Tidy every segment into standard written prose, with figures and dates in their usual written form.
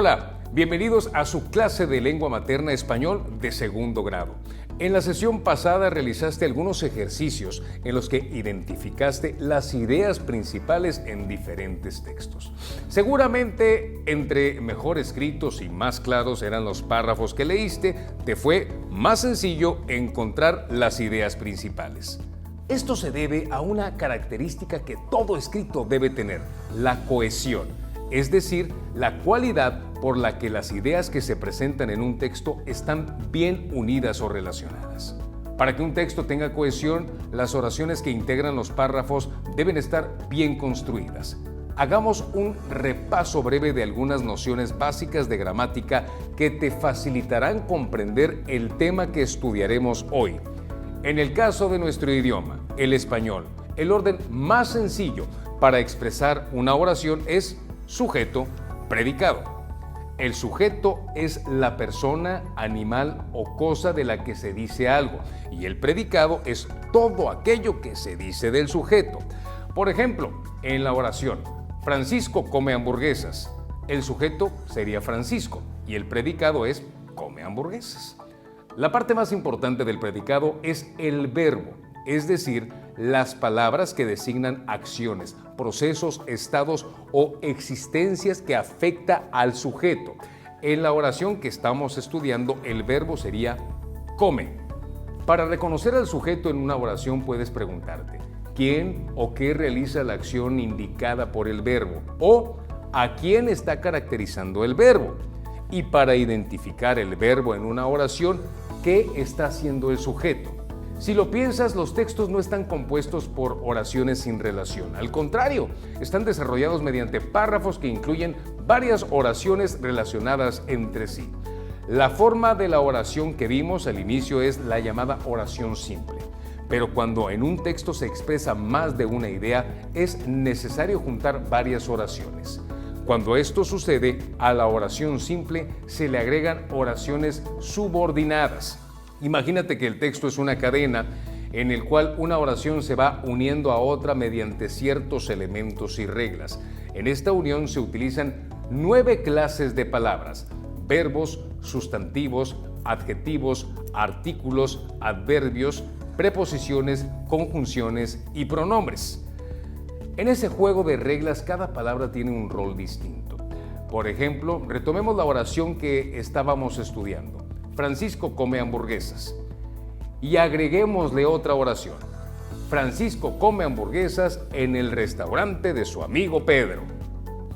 Hola, bienvenidos a su clase de lengua materna español de segundo grado. En la sesión pasada realizaste algunos ejercicios en los que identificaste las ideas principales en diferentes textos. Seguramente, entre mejor escritos y más claros eran los párrafos que leíste, te fue más sencillo encontrar las ideas principales. Esto se debe a una característica que todo escrito debe tener, la cohesión, es decir, la cualidad por la que las ideas que se presentan en un texto están bien unidas o relacionadas. Para que un texto tenga cohesión, las oraciones que integran los párrafos deben estar bien construidas. Hagamos un repaso breve de algunas nociones básicas de gramática que te facilitarán comprender el tema que estudiaremos hoy. En el caso de nuestro idioma, el español, el orden más sencillo para expresar una oración es sujeto, predicado. El sujeto es la persona, animal o cosa de la que se dice algo, y el predicado es todo aquello que se dice del sujeto. Por ejemplo, en la oración, Francisco come hamburguesas, el sujeto sería Francisco y el predicado es come hamburguesas. La parte más importante del predicado es el verbo, es decir, las palabras que designan acciones, procesos, estados o existencias que afecta al sujeto. En la oración que estamos estudiando, el verbo sería come. Para reconocer al sujeto en una oración puedes preguntarte quién o qué realiza la acción indicada por el verbo o a quién está caracterizando el verbo. Y para identificar el verbo en una oración, ¿qué está haciendo el sujeto? Si lo piensas, los textos no están compuestos por oraciones sin relación. Al contrario, están desarrollados mediante párrafos que incluyen varias oraciones relacionadas entre sí. La forma de la oración que vimos al inicio es la llamada oración simple. Pero cuando en un texto se expresa más de una idea, es necesario juntar varias oraciones. Cuando esto sucede, a la oración simple se le agregan oraciones subordinadas. Imagínate que el texto es una cadena en el cual una oración se va uniendo a otra mediante ciertos elementos y reglas. En esta unión se utilizan 9 clases de palabras: verbos, sustantivos, adjetivos, artículos, adverbios, preposiciones, conjunciones y pronombres. En ese juego de reglas, cada palabra tiene un rol distinto. Por ejemplo, retomemos la oración que estábamos estudiando. Francisco come hamburguesas. Y agreguémosle otra oración. Francisco come hamburguesas en el restaurante de su amigo Pedro.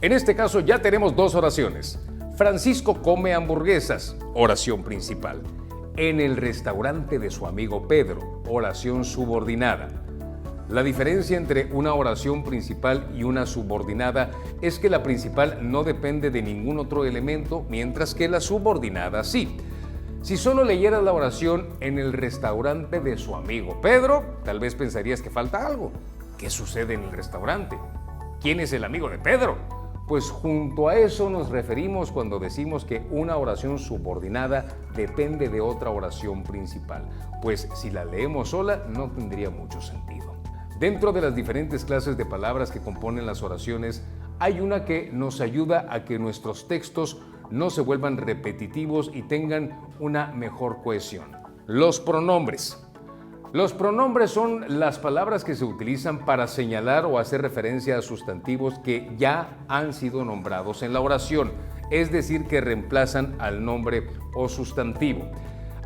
En este caso ya tenemos 2 oraciones. Francisco come hamburguesas, oración principal. En el restaurante de su amigo Pedro, oración subordinada. La diferencia entre una oración principal y una subordinada es que la principal no depende de ningún otro elemento, mientras que la subordinada sí. Si solo leyeras la oración en el restaurante de su amigo Pedro, tal vez pensarías que falta algo. ¿Qué sucede en el restaurante? ¿Quién es el amigo de Pedro? Pues junto a eso nos referimos cuando decimos que una oración subordinada depende de otra oración principal, pues si la leemos sola no tendría mucho sentido. Dentro de las diferentes clases de palabras que componen las oraciones, hay una que nos ayuda a que nuestros textos no se vuelvan repetitivos y tengan una mejor cohesión. Los pronombres. Los pronombres son las palabras que se utilizan para señalar o hacer referencia a sustantivos que ya han sido nombrados en la oración, es decir, que reemplazan al nombre o sustantivo.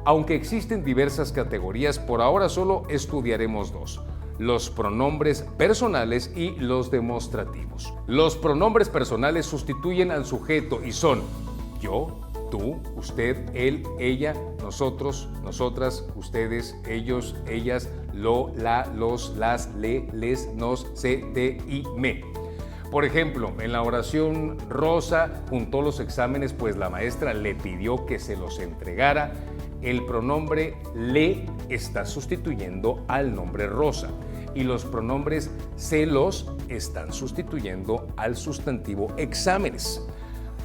Aunque existen diversas categorías, por ahora solo estudiaremos 2. Los pronombres personales y los demostrativos. Los pronombres personales sustituyen al sujeto y son yo, tú, usted, él, ella, nosotros, nosotras, ustedes, ellos, ellas, lo, la, los, las, le, les, nos, se, te y me. Por ejemplo, en la oración Rosa juntó los exámenes pues la maestra le pidió que se los entregara. El pronombre le está sustituyendo al nombre Rosa y los pronombres se los están sustituyendo al sustantivo exámenes.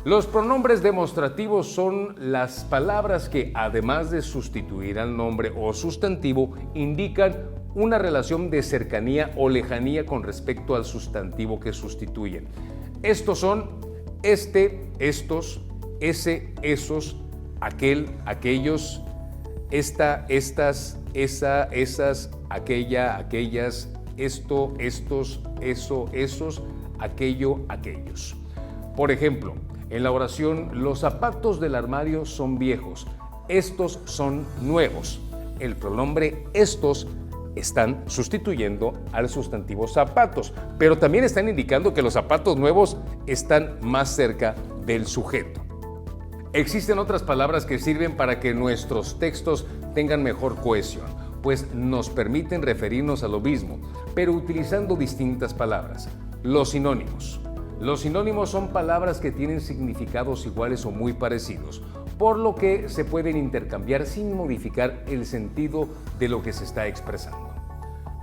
Los pronombres demostrativos son las palabras que, además de sustituir al nombre o sustantivo, indican una relación de cercanía o lejanía con respecto al sustantivo que sustituyen. Estos son este, estos, ese, esos, aquel, aquellos, esta, estas, esa, esas, aquella, aquellas, esto, estos, eso, esos, aquello, aquellos. Por ejemplo, en la oración, los zapatos del armario son viejos, estos son nuevos. El pronombre estos están sustituyendo al sustantivo zapatos, pero también están indicando que los zapatos nuevos están más cerca del sujeto. Existen otras palabras que sirven para que nuestros textos tengan mejor cohesión, pues nos permiten referirnos a lo mismo, pero utilizando distintas palabras. Los sinónimos. Los sinónimos son palabras que tienen significados iguales o muy parecidos, por lo que se pueden intercambiar sin modificar el sentido de lo que se está expresando.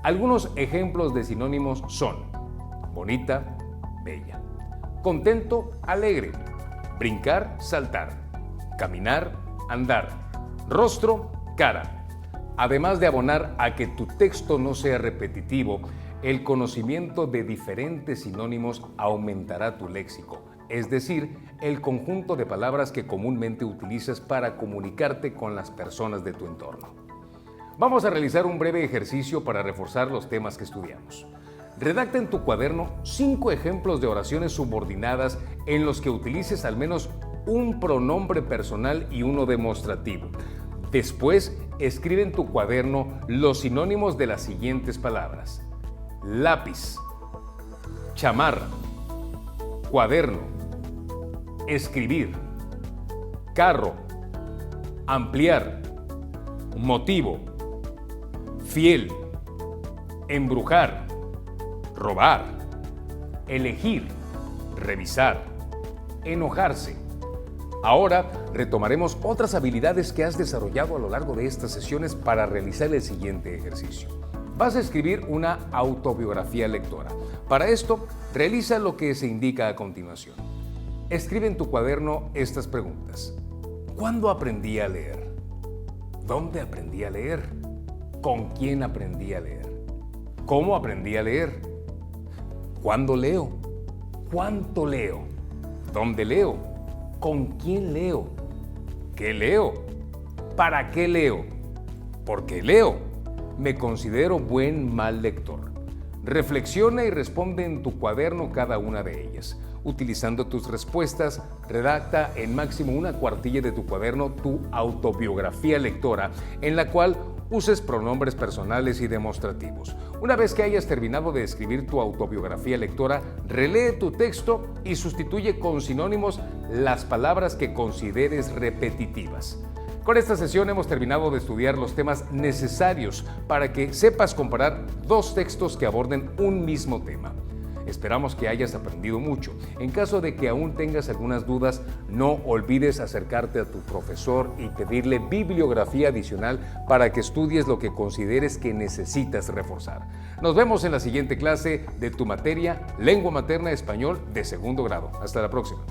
Algunos ejemplos de sinónimos son bonita, bella, contento, alegre, brincar, saltar, caminar, andar, rostro, cara. Además de abonar a que tu texto no sea repetitivo, el conocimiento de diferentes sinónimos aumentará tu léxico, es decir, el conjunto de palabras que comúnmente utilizas para comunicarte con las personas de tu entorno. Vamos a realizar un breve ejercicio para reforzar los temas que estudiamos. Redacta en tu cuaderno 5 ejemplos de oraciones subordinadas en los que utilices al menos un pronombre personal y uno demostrativo. Después, escribe en tu cuaderno los sinónimos de las siguientes palabras: lápiz, chamarra, cuaderno, escribir, carro, ampliar, motivo, fiel, embrujar, robar, elegir, revisar, enojarse. Ahora retomaremos otras habilidades que has desarrollado a lo largo de estas sesiones para realizar el siguiente ejercicio. Vas a escribir una autobiografía lectora. Para esto, realiza lo que se indica a continuación. Escribe en tu cuaderno estas preguntas. ¿Cuándo aprendí a leer? ¿Dónde aprendí a leer? ¿Con quién aprendí a leer? ¿Cómo aprendí a leer? ¿Cuándo leo? ¿Cuánto leo? ¿Dónde leo? ¿Con quién leo? ¿Qué leo? ¿Para qué leo? ¿Por qué leo? Me considero buen mal lector. Reflexiona y responde en tu cuaderno cada una de ellas. Utilizando tus respuestas, redacta en máximo una cuartilla de tu cuaderno tu autobiografía lectora, en la cual uses pronombres personales y demostrativos. Una vez que hayas terminado de escribir tu autobiografía lectora, relee tu texto y sustituye con sinónimos las palabras que consideres repetitivas. Con esta sesión hemos terminado de estudiar los temas necesarios para que sepas comparar dos textos que aborden un mismo tema. Esperamos que hayas aprendido mucho. En caso de que aún tengas algunas dudas, no olvides acercarte a tu profesor y pedirle bibliografía adicional para que estudies lo que consideres que necesitas reforzar. Nos vemos en la siguiente clase de tu materia Lengua Materna Español de segundo grado. Hasta la próxima.